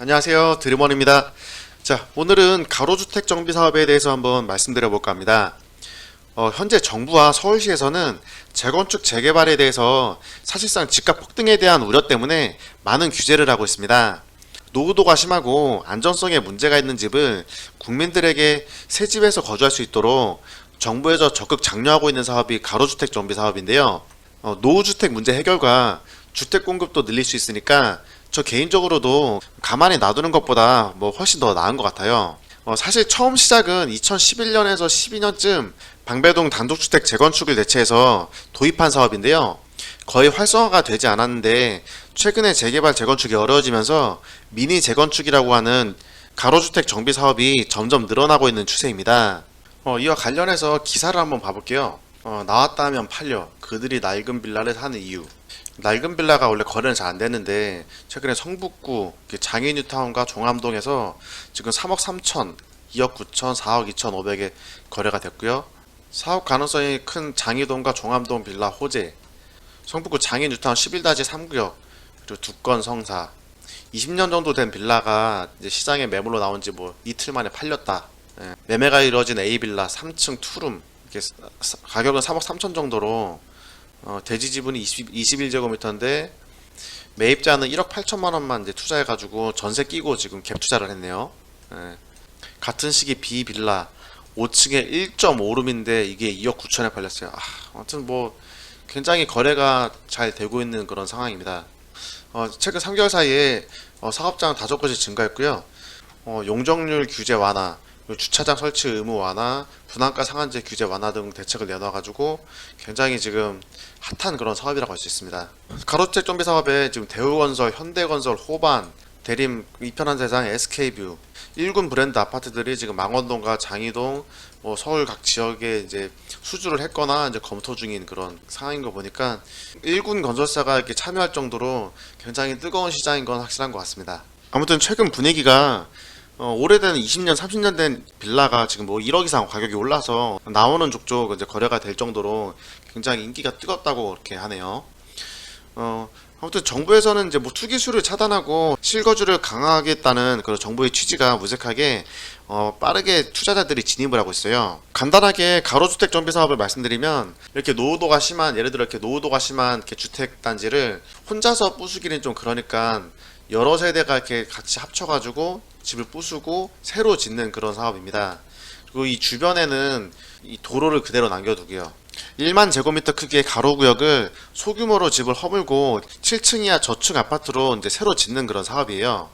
안녕하세요, 드림원입니다. 자, 오늘은 가로주택 정비 사업에 대해서 한번 말씀드려 볼까 합니다. 현재 정부와 서울시에서는 재건축 재개발에 대해서 사실상 집값 폭등에 대한 우려 때문에 많은 규제를 하고 있습니다. 노후도가 심하고 안전성에 문제가 있는 집을 국민들에게 새 집에서 거주할 수 있도록 정부에서 적극 장려하고 있는 사업이 가로주택 정비 사업인데요. 노후주택 문제 해결과 주택 공급도 늘릴 수 있으니까 저 개인적으로도 가만히 놔두는 것보다 훨씬 더 나은 것 같아요. 사실 처음 시작은 2011년에서 12년쯤 방배동 단독주택 재건축을 대체해서 도입한 사업인데요. 거의 활성화가 되지 않았는데 최근에 재개발 재건축이 어려워지면서 미니 재건축이라고 하는 가로주택 정비 사업이 점점 늘어나고 있는 추세입니다. 이와 관련해서 기사를 한번 봐볼게요. 나왔다 하면 팔려. 그들이 낡은 빌라를 사는 이유. 낡은 빌라가 원래 거래는 잘 안 됐는데 최근에 성북구 장애뉴타운과 종암동에서 지금 3억 3천, 2억 9천, 4억 2천 5백에 거래가 됐고요. 사업 가능성이 큰 장이동과 종암동 빌라 호재, 성북구 장애뉴타운 11-3구역, 그리고 두 건 성사. 20년 정도 된 빌라가 이제 시장에 매물로 나온 지 이틀 만에 팔렸다. 매매가 이루어진 A빌라 3층 투룸, 이렇게 가격은 3억 3천 정도로 대지 지분이 21제곱미터인데 매입자는 1억 8천만 원만 이제 투자해가지고 전세 끼고 지금 갭 투자를 했네요. 같은 시기 B 빌라 5층에 1.5룸인데 이게 2억 9천에 팔렸어요. 아무튼 굉장히 거래가 잘 되고 있는 그런 상황입니다. 최근 3개월 사이에 사업장 5곳이 증가했고요. 용적률 규제 완화, 주차장 설치 의무 완화, 분양가 상한제 규제 완화 등 대책을 내놔가지고 굉장히 지금 핫한 그런 사업이라고 할 수 있습니다. 가로주택 정비 사업에 지금 대우건설, 현대건설, 호반, 대림, 이편한 세상, SK뷰 1군 브랜드 아파트들이 지금 망원동과 장이동, 서울 각 지역에 이제 수주를 했거나 이제 검토 중인 그런 상황인 거 보니까 1군 건설사가 이렇게 참여할 정도로 굉장히 뜨거운 시장인 건 확실한 것 같습니다. 아무튼 최근 분위기가 오래된 20년, 30년 된 빌라가 지금 1억 이상 가격이 올라서 나오는 족족 이제 거래가 될 정도로 굉장히 인기가 뜨겁다고 이렇게 하네요. 아무튼 정부에서는 이제 투기수를 차단하고 실거주를 강화하겠다는 그런 정부의 취지가 무색하게 빠르게 투자자들이 진입을 하고 있어요. 간단하게 가로주택 정비 사업을 말씀드리면 이렇게 노후도가 심한, 예를 들어 이렇게 노후도가 심한 이렇게 주택 단지를 혼자서 부수기는 좀 그러니까 여러 세대가 이렇게 같이 합쳐가지고 집을 부수고 새로 짓는 그런 사업입니다. 그리고 이 주변에는 이 도로를 그대로 남겨두고요. 1만 제곱미터 크기의 가로구역을 소규모로 집을 허물고 7층 이하 저층 아파트로 이제 새로 짓는 그런 사업이에요.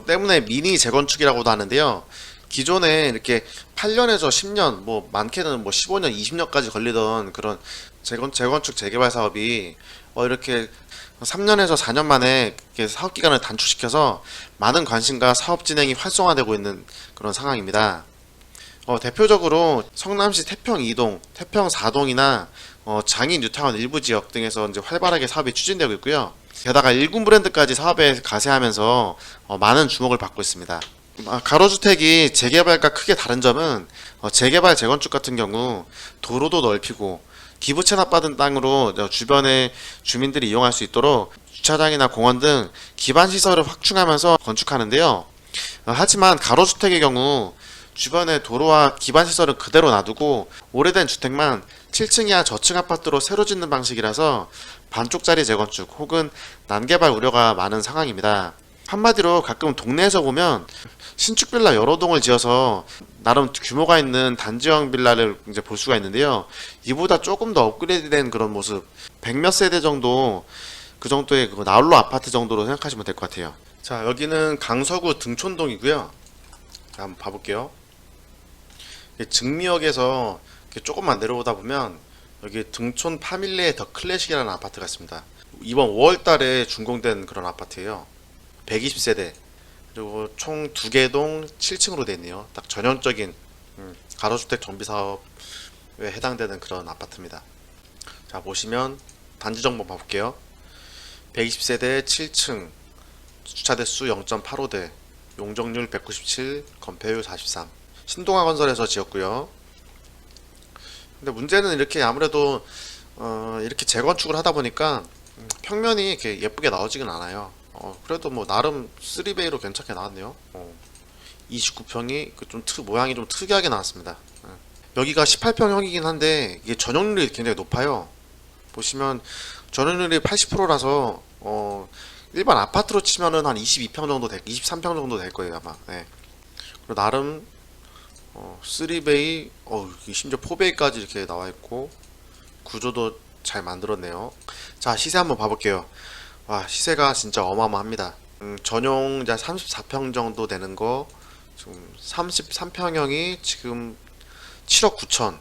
때문에 미니 재건축이라고도 하는데요. 기존에 이렇게 8년에서 10년, 많게는 15년, 20년까지 걸리던 그런 재건축 재개발 사업이 이렇게 3년에서 4년 만에 사업 기간을 단축시켜서 많은 관심과 사업 진행이 활성화되고 있는 그런 상황입니다. 대표적으로 성남시 태평 2동, 태평 4동이나 장인 뉴타운 일부 지역 등에서 이제 활발하게 사업이 추진되고 있고요. 게다가 1군 브랜드까지 사업에 가세하면서 많은 주목을 받고 있습니다. 가로주택이 재개발과 크게 다른 점은 재개발 재건축 같은 경우 도로도 넓히고 기부 체납받은 땅으로 주변의 주민들이 이용할 수 있도록 주차장이나 공원 등 기반 시설을 확충하면서 건축하는데요. 하지만 가로주택의 경우 주변의 도로와 기반 시설은 그대로 놔두고 오래된 주택만 7층 이하 저층 아파트로 새로 짓는 방식이라서 반쪽짜리 재건축 혹은 난개발 우려가 많은 상황입니다. 한마디로 가끔 동네에서 보면 신축 빌라 여러 동을 지어서 나름 규모가 있는 단지형 빌라를 이제 볼 수가 있는데요. 이보다 조금 더 업그레이드된 그런 모습, 100몇 세대 정도, 그 정도의 그 나홀로 아파트 정도로 생각하시면 될 것 같아요. 자, 여기는 강서구 등촌동이고요. 자, 한번 봐볼게요. 증미역에서 조금만 내려오다 보면 여기 등촌 파밀리의 더 클래식이라는 아파트가 있습니다. 이번 5월달에 준공된 그런 아파트예요. 120세대, 그리고 총 2개 동 7층으로 되어 있네요. 딱 전형적인 가로주택 정비 사업에 해당되는 그런 아파트입니다. 자, 보시면 단지 정보 봐볼게요. 120세대 7층, 주차대수 0.85대, 용적률 197, 건폐율 43. 신동아 건설에서 지었고요. 근데 문제는 이렇게 아무래도 이렇게 재건축을 하다 보니까 평면이 이렇게 예쁘게 나오지는 않아요. 그래도 뭐 나름 3베이로 괜찮게 나왔네요. 29평이 좀 모양이 좀 특이하게 나왔습니다. 여기가 18평형이긴 한데 이게 전용률이 굉장히 높아요. 보시면 전용률이 80%라서 일반 아파트로 치면은 한 22평 정도 23평 정도 될 거예요 아마. 네. 그리고 나름 3베이, 심지어 4베이까지 이렇게 나와 있고 구조도 잘 만들었네요. 자, 시세 한번 봐볼게요. 와, 시세가 진짜 어마어마합니다. 전용 이제 34평 정도 되는 거 지금 33평형이 지금 7억 9천,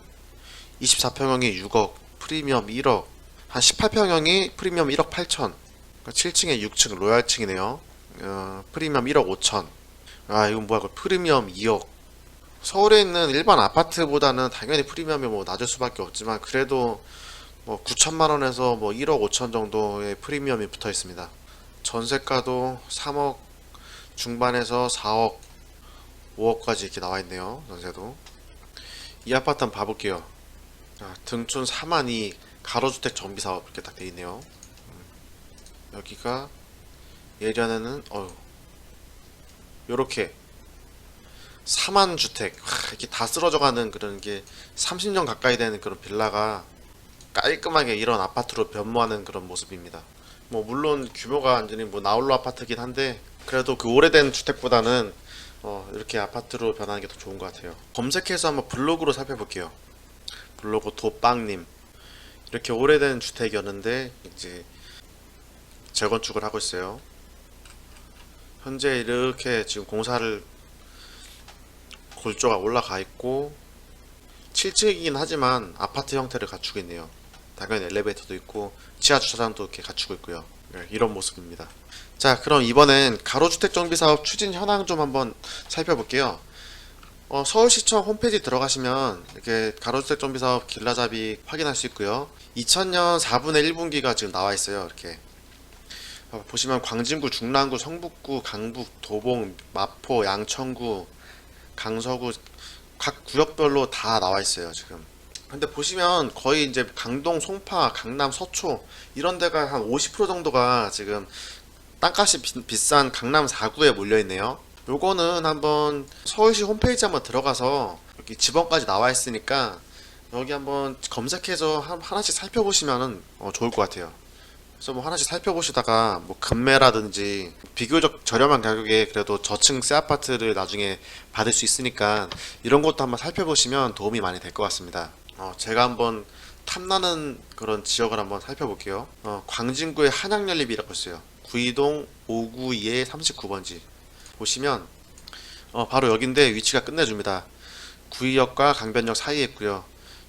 24평형이 6억, 프리미엄 1억, 한 18평형이 프리미엄 1억 8천, 7층에 6층 로얄층이네요. 프리미엄 1억 5천. 아, 이건 뭐야, 프리미엄 2억. 서울에 있는 일반 아파트보다는 당연히 프리미엄이 뭐 낮을 수밖에 없지만 그래도 뭐 9천만 원에서 뭐 1억 5천 정도의 프리미엄이 붙어 있습니다. 전세가도 3억 중반에서 4억, 5억까지 이렇게 나와 있네요. 전세도. 이 아파트 한번 봐볼게요. 등촌 4만2 가로주택 정비사업 이렇게 딱 돼 있네요. 여기가 예전에는 요렇게 4만 주택 이렇게 다 쓰러져가는 그런 게 30년 가까이 되는 그런 빌라가 깔끔하게 이런 아파트로 변모하는 그런 모습입니다. 뭐 물론 규모가 완전히 뭐 나홀로 아파트긴 한데 그래도 그 오래된 주택보다는 이렇게 아파트로 변하는 게 더 좋은 것 같아요. 검색해서 한번 블로그로 살펴볼게요. 블로그 도빵님. 이렇게 오래된 주택이었는데 이제 재건축을 하고 있어요. 현재 이렇게 지금 공사를 골조가 올라가 있고 7층이긴 하지만 아파트 형태를 갖추고 있네요. 당연히 엘리베이터도 있고 지하 주차장도 이렇게 갖추고 있고요. 네, 이런 모습입니다. 자, 그럼 이번엔 가로주택 정비사업 추진 현황 좀 한번 살펴볼게요. 서울시청 홈페이지 들어가시면 이렇게 가로주택 정비사업 길라잡이 확인할 수 있고요. 2000년 4분의 1분기가 지금 나와 있어요. 이렇게 보시면 광진구, 중랑구, 성북구, 강북, 도봉, 마포, 양천구, 강서구 각 구역별로 다 나와 있어요 지금. 근데 보시면 거의 이제 강동, 송파, 강남, 서초 이런 데가 한 50% 정도가 지금 땅값이 비싼 강남 4구에 몰려 있네요. 요거는 한번 서울시 홈페이지 한번 들어가서 여기 지번까지 나와 있으니까 여기 한번 검색해서 하나씩 살펴보시면 좋을 것 같아요. 그래서 뭐 하나씩 살펴보시다가 뭐 금매라든지 비교적 저렴한 가격에 그래도 저층 새 아파트를 나중에 받을 수 있으니까 이런 것도 한번 살펴보시면 도움이 많이 될 것 같습니다. 제가 한번 탐나는 그런 지역을 한번 살펴볼게요. 광진구의 한양연립이라고 있어요. 구이동 592의 39번지 보시면 바로 여긴데 위치가 끝내줍니다. 구의역과 강변역 사이에 있고요.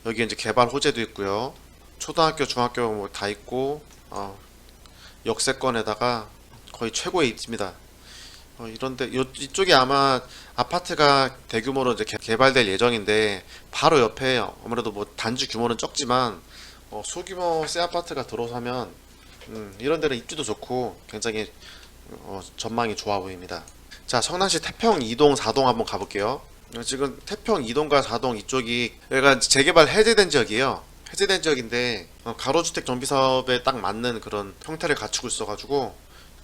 여기 이제 개발 호재도 있고요. 초등학교, 중학교 뭐 다 있고 역세권에다가 거의 최고의 입지입니다. 이런데 이쪽이 아마 아파트가 대규모로 이제 개발될 예정인데 바로 옆에 아무래도 뭐 단지 규모는 적지만 소규모 새 아파트가 들어서면 이런 데는 입지도 좋고 굉장히 전망이 좋아 보입니다. 자, 성남시 태평 2동 4동 한번 가볼게요. 지금 태평 2동과 4동 이쪽이 여기가 재개발 해제된 지역이에요. 해제된 지역인데 가로주택 정비사업에 딱 맞는 그런 형태를 갖추고 있어가지고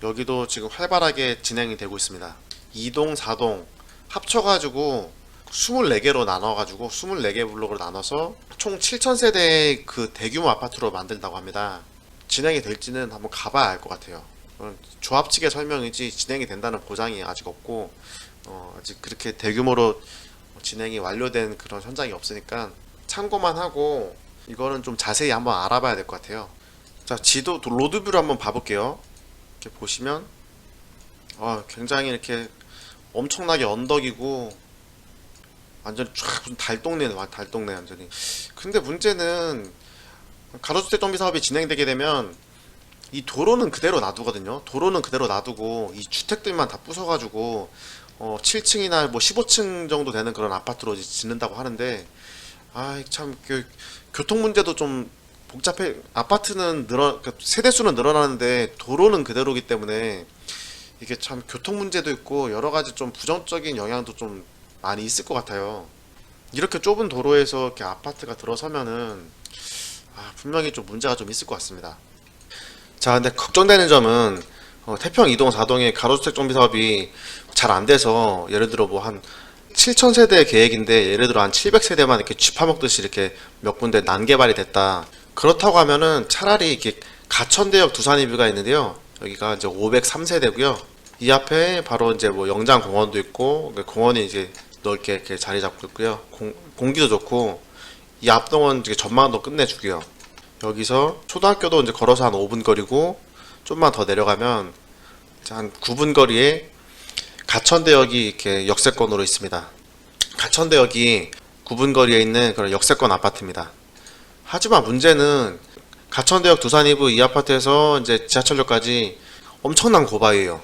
여기도 지금 활발하게 진행이 되고 있습니다. 2동, 4동 합쳐가지고 24개로 나눠가지고 24개 블록으로 나눠서 총 7,000세대의 그 대규모 아파트로 만든다고 합니다. 진행이 될지는 한번 가봐야 알 것 같아요. 조합 측의 설명이지 진행이 된다는 보장이 아직 없고 아직 그렇게 대규모로 진행이 완료된 그런 현장이 없으니까 참고만 하고 이거는 좀 자세히 한번 알아봐야 될 것 같아요. 자, 지도 로드뷰를 한번 봐볼게요. 이렇게 보시면 굉장히 이렇게 엄청나게 언덕이고 완전 쫙 무슨 달동네네, 달동네 완전히. 근데 문제는 가로주택 정비 사업이 진행되게 되면 이 도로는 그대로 놔두거든요. 도로는 그대로 놔두고 이 주택들만 다 부숴가지고 7층이나 뭐 15층 정도 되는 그런 아파트로 짓는다고 하는데 참 교통 문제도 좀 복잡해. 아파트는 세대수는 늘어나는데 도로는 그대로기 때문에 이게 참 교통 문제도 있고 여러 가지 좀 부정적인 영향도 좀 많이 있을 것 같아요. 이렇게 좁은 도로에서 이렇게 아파트가 들어서면은 분명히 좀 문제가 좀 있을 것 같습니다. 자, 근데 걱정되는 점은 태평 2동 4동의 가로주택 정비 사업이 잘 안 돼서 예를 들어 뭐 한 7,000세대 계획인데 예를 들어 한 700세대만 이렇게 쥐파먹듯이 이렇게 몇 군데 난개발이 됐다. 그렇다고 하면은 차라리 이렇게 가천대역 두산이뷰가 있는데요. 여기가 이제 503세대고요. 이 앞에 바로 이제 뭐 영장공원도 있고 공원이 이제 넓게 이렇게 자리 잡고 있고요. 공기도 좋고 이 앞동은 이제 전망도 끝내주고요. 여기서 초등학교도 이제 걸어서 한 5분 거리고 좀만 더 내려가면 한 9분 거리에 가천대역이 이렇게 역세권으로 있습니다. 가천대역이 9분 거리에 있는 그런 역세권 아파트입니다. 하지만 문제는 가천대역 두산이브 이 아파트에서 이제 지하철역까지 엄청난 고바위예요.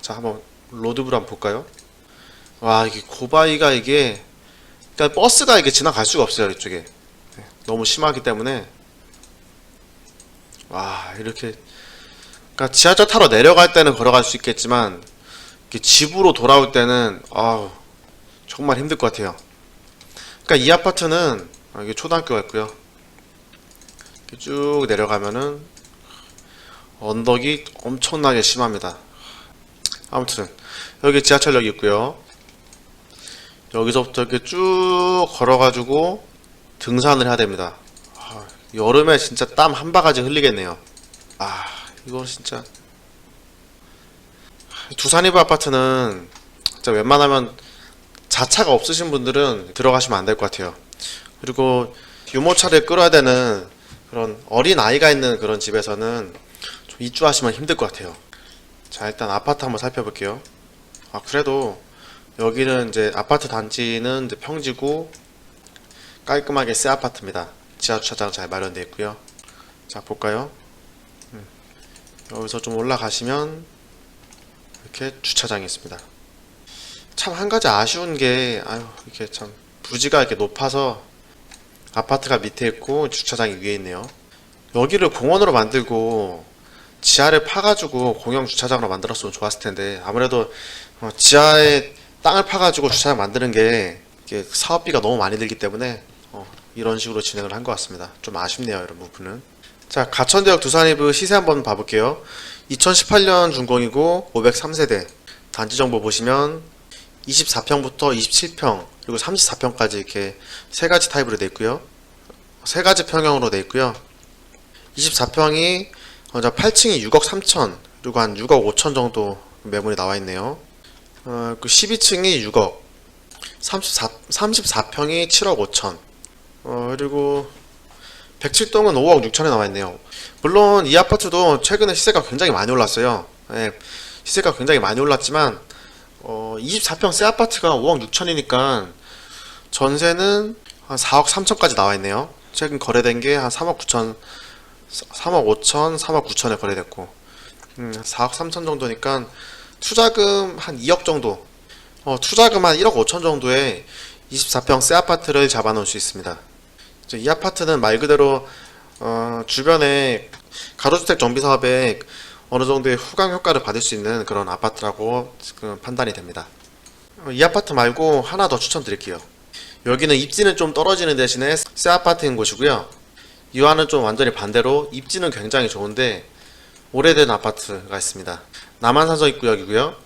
자, 한번 로드뷰를 한번 볼까요? 와, 이게 고바위가 이게 그러니까 버스가 이게 지나갈 수가 없어요, 이쪽에. 너무 심하기 때문에. 와, 이렇게 그러니까 지하철 타러 내려갈 때는 걸어갈 수 있겠지만 이렇게 집으로 돌아올 때는 정말 힘들 것 같아요. 그러니까 이 아파트는 이게 초등학교가 있고요. 이렇게 쭉 내려가면은 언덕이 엄청나게 심합니다. 아무튼 여기 지하철역이 있고요. 여기서부터 이렇게 쭉 걸어가지고 등산을 해야 됩니다. 여름에 진짜 땀 한 바가지 흘리겠네요. 이거 진짜 두산이브 아파트는 진짜 웬만하면 자차가 없으신 분들은 들어가시면 안 될 것 같아요. 그리고 유모차를 끌어야 되는 그런 어린 아이가 있는 그런 집에서는 좀 입주하시면 힘들 것 같아요. 자, 일단 아파트 한번 살펴볼게요. 그래도 여기는 이제 아파트 단지는 이제 평지고 깔끔하게 새 아파트입니다. 지하 주차장 잘 마련되어 있고요. 자, 볼까요? 여기서 좀 올라가시면 이렇게 주차장이 있습니다. 참 한 가지 아쉬운 게 이렇게 참 부지가 이렇게 높아서 아파트가 밑에 있고 주차장이 위에 있네요. 여기를 공원으로 만들고 지하를 파가지고 공영 주차장으로 만들었으면 좋았을 텐데 아무래도 지하에 땅을 파가지고 주차장 만드는 게 이게 사업비가 너무 많이 들기 때문에 이런 식으로 진행을 한 것 같습니다. 좀 아쉽네요, 이런 부분은. 자, 가천대역 두산이브 시세 한번 봐볼게요. 2018년 준공이고 503세대. 단지 정보 보시면 24평부터 27평 그리고 34평까지 이렇게 세 가지 타입으로 되어 있고요. 세 가지 평형으로 되어 있고요. 24평이 8층이 6억 3천 그리고 한 6억 5천 정도 매물이 나와 있네요. 그 12층이 6억, 34평이 7억 5천, 그리고 107동은 5억 6천에 나와 있네요. 물론 이 아파트도 최근에 시세가 굉장히 많이 올랐어요. 시세가 굉장히 많이 올랐지만 24평 새 아파트가 5억 6천이니까 전세는 한 4억 3천까지 나와 있네요. 최근 거래된 게 한 3억 9천, 3억 5천, 3억 9천에 거래됐고 4억 3천 정도니까 투자금 한 2억 정도, 투자금 한 1억 5천 정도에 24평 새 아파트를 잡아놓을 수 있습니다. 이 아파트는 말 그대로 주변에 가로주택 정비 사업에 어느 정도의 후광 효과를 받을 수 있는 그런 아파트라고 지금 판단이 됩니다. 이 아파트 말고 하나 더 추천드릴게요. 여기는 입지는 좀 떨어지는 대신에 새 아파트인 곳이고요. 이와는 좀 완전히 반대로 입지는 굉장히 좋은데 오래된 아파트가 있습니다. 남한산성 입구역이고요.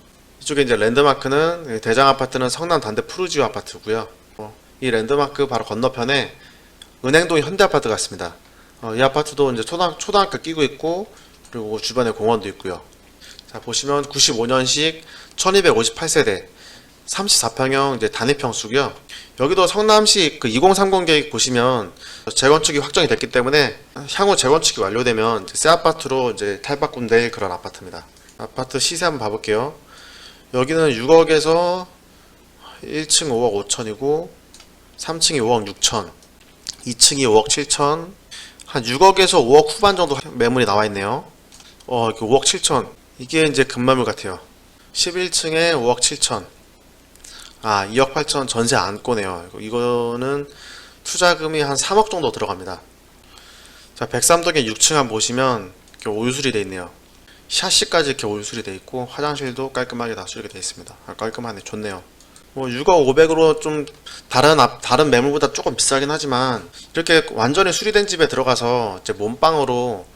이쪽에 이제 랜드마크는 대장 아파트는 성남 단대 푸르지오 아파트고요. 이 랜드마크 바로 건너편에 은행동 현대아파트가 있습니다. 이 아파트도 이제 초등학교 끼고 있고 그리고 주변에 공원도 있고요. 자, 보시면 95년식 1258세대 34평형 이제 단위평수고요. 여기도 성남시 그 2030 계획 보시면 재건축이 확정이 됐기 때문에 향후 재건축이 완료되면 이제 새 아파트로 이제 탈바꿈될 그런 아파트입니다. 아파트 시세 한번 봐볼게요. 여기는 6억에서 1층 5억 5천이고 3층이 5억 6천, 2층이 5억 7천, 한 6억에서 5억 후반 정도 매물이 나와 있네요. 이게 5억 7천. 이게 이제 급매물 같아요. 11층에 5억 7천. 2억 8천 전세 안고네요. 이거는 투자금이 한 3억 정도 들어갑니다. 자, 103동의 6층 한번 보시면 이렇게 올수리 되어 있네요. 샤시까지 이렇게 올수리 되어 있고 화장실도 깔끔하게 다 수리가 되어 있습니다. 깔끔하네. 좋네요. 6억 5백으로 좀 다른 매물보다 조금 비싸긴 하지만 이렇게 완전히 수리된 집에 들어가서 이제 몸빵으로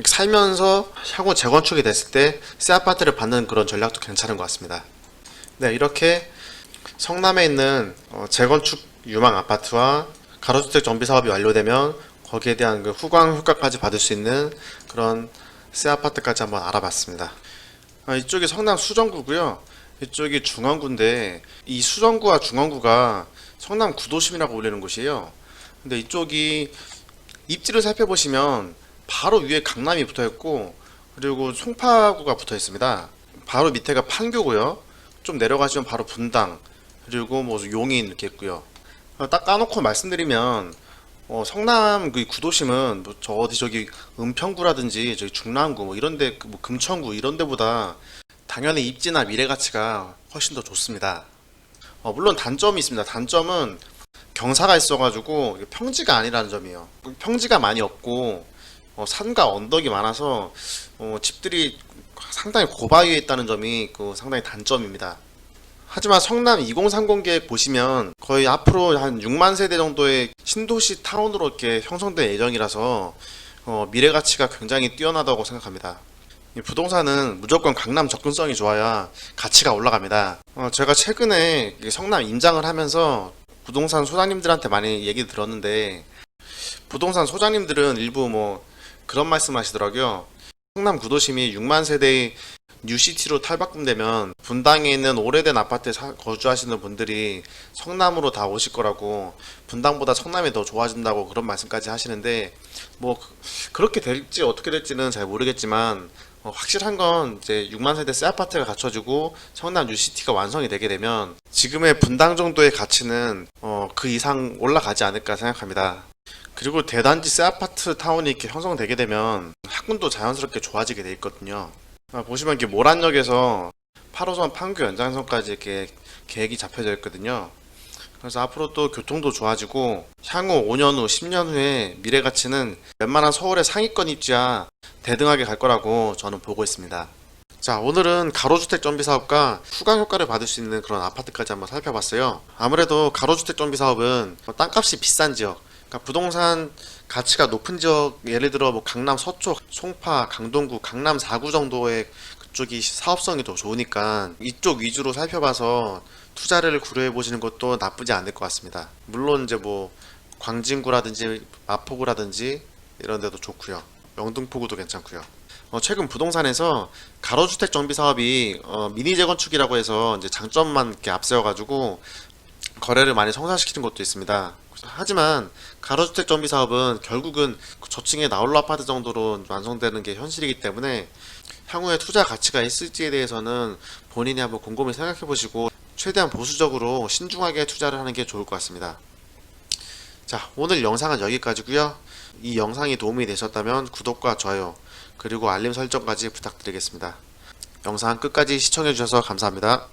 살면서 향후 재건축이 됐을 때 새 아파트를 받는 그런 전략도 괜찮은 것 같습니다. 네, 이렇게 성남에 있는 재건축 유망 아파트와 가로주택 정비 사업이 완료되면 거기에 대한 그 후광 효과까지 받을 수 있는 그런 새 아파트까지 한번 알아봤습니다. 이쪽이 성남 수정구고요. 이쪽이 중원구인데 이 수정구와 중원구가 성남 구도심이라고 불리는 곳이에요. 근데 이쪽이 입지를 살펴보시면 바로 위에 강남이 붙어 있고 그리고 송파구가 붙어 있습니다. 바로 밑에가 판교고요. 좀 내려가시면 바로 분당 그리고 뭐 용인 이렇게 있고요. 딱 까놓고 말씀드리면 성남 그 구도심은 뭐 저 어디 저기 은평구라든지 저기 중랑구 뭐 이런데 뭐 금천구 이런데보다 당연히 입지나 미래 가치가 훨씬 더 좋습니다. 물론 단점이 있습니다. 단점은 경사가 있어가지고 평지가 아니라는 점이에요. 평지가 많이 없고 산과 언덕이 많아서 집들이 상당히 고바위에 있다는 점이 그 상당히 단점입니다. 하지만 성남 2030 계획 보시면 거의 앞으로 한 6만 세대 정도의 신도시 타운으로 이렇게 형성될 예정이라서 미래 가치가 굉장히 뛰어나다고 생각합니다. 이 부동산은 무조건 강남 접근성이 좋아야 가치가 올라갑니다. 제가 최근에 성남 임장을 하면서 부동산 소장님들한테 많이 얘기 들었는데 부동산 소장님들은 일부 뭐 그런 말씀 하시더라고요. 성남 구도심이 6만 세대의 뉴시티로 탈바꿈되면 분당에 있는 오래된 아파트에 거주하시는 분들이 성남으로 다 오실 거라고 분당보다 성남이 더 좋아진다고 그런 말씀까지 하시는데 뭐 그렇게 될지 어떻게 될지는 잘 모르겠지만 확실한 건 이제 6만 세대 새 아파트가 갖춰지고 성남 뉴시티가 완성이 되게 되면 지금의 분당 정도의 가치는 그 이상 올라가지 않을까 생각합니다. 그리고 대단지 새 아파트 타운이 이렇게 형성되게 되면 학군도 자연스럽게 좋아지게 돼 있거든요. 보시면 이렇게 모란역에서 8호선 판교 연장선까지 이렇게 계획이 잡혀져 있거든요. 그래서 앞으로 또 교통도 좋아지고 향후 5년 후, 10년 후에 미래 가치는 웬만한 서울의 상위권 입지와 대등하게 갈 거라고 저는 보고 있습니다. 자, 오늘은 가로주택 정비 사업과 후광 효과를 받을 수 있는 그런 아파트까지 한번 살펴봤어요. 아무래도 가로주택 정비 사업은 땅값이 비싼 지역, 그러니까 부동산 가치가 높은 지역, 예를 들어 뭐 강남 서초, 송파, 강동구, 강남 4구 정도의 그쪽이 사업성이 더 좋으니까 이쪽 위주로 살펴봐서 투자를 고려해 보시는 것도 나쁘지 않을 것 같습니다. 물론 이제 뭐 광진구라든지 마포구라든지 이런 데도 좋고요. 영등포구도 괜찮고요. 최근 부동산에서 가로주택 정비 사업이 미니 재건축이라고 해서 이제 장점만 이렇게 앞세워가지고 거래를 많이 성사시키는 것도 있습니다. 하지만 가로주택 정비 사업은 결국은 저층의 나홀로 아파트 정도로 완성되는 게 현실이기 때문에 향후에 투자 가치가 있을지에 대해서는 본인이 한번 곰곰이 생각해 보시고 최대한 보수적으로 신중하게 투자를 하는 게 좋을 것 같습니다. 자, 오늘 영상은 여기까지고요. 이 영상이 도움이 되셨다면 구독과 좋아요 그리고 알림 설정까지 부탁드리겠습니다. 영상 끝까지 시청해 주셔서 감사합니다.